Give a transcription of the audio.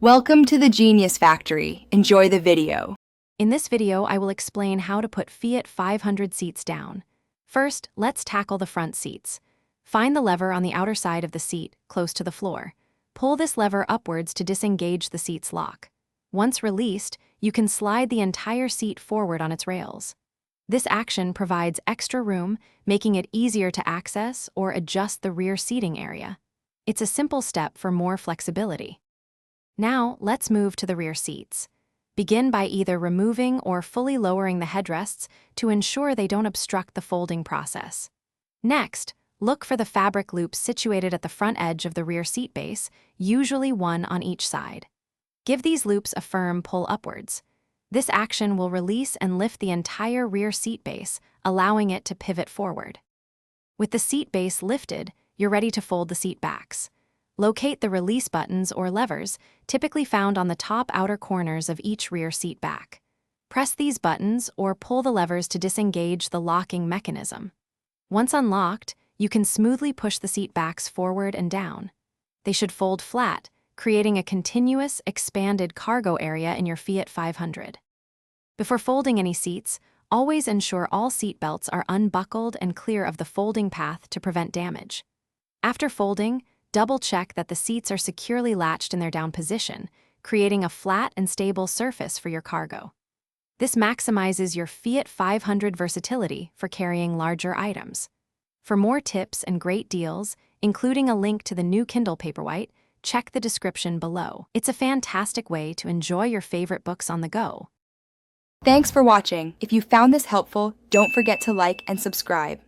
Welcome to the Genius Factory. Enjoy the video. In this video, I will explain how to put Fiat 500 seats down. First, let's tackle the front seats. Find the lever on the outer side of the seat, close to the floor. Pull this lever upwards to disengage the seat's lock. Once released, you can slide the entire seat forward on its rails. This action provides extra room, making it easier to access or adjust the rear seating area. It's a simple step for more flexibility. Now, let's move to the rear seats. Begin by either removing or fully lowering the headrests to ensure they don't obstruct the folding process. Next, look for the fabric loops situated at the front edge of the rear seat base, usually one on each side. Give these loops a firm pull upwards. This action will release and lift the entire rear seat base, allowing it to pivot forward. With the seat base lifted, you're ready to fold the seat backs. Locate the release buttons or levers, typically found on the top outer corners of each rear seat back. Press these buttons or pull the levers to disengage the locking mechanism. Once unlocked, you can smoothly push the seat backs forward and down. They should fold flat, creating a continuous, expanded cargo area in your Fiat 500. Before folding any seats, always ensure all seat belts are unbuckled and clear of the folding path to prevent damage. After folding, double-check that the seats are securely latched in their down position, creating a flat and stable surface for your cargo. This maximizes your Fiat 500 versatility for carrying larger items. For more tips and great deals, including a link to the new Kindle Paperwhite, check the description below. It's a fantastic way to enjoy your favorite books on the go. Thanks for watching. If you found this helpful, don't forget to like and subscribe.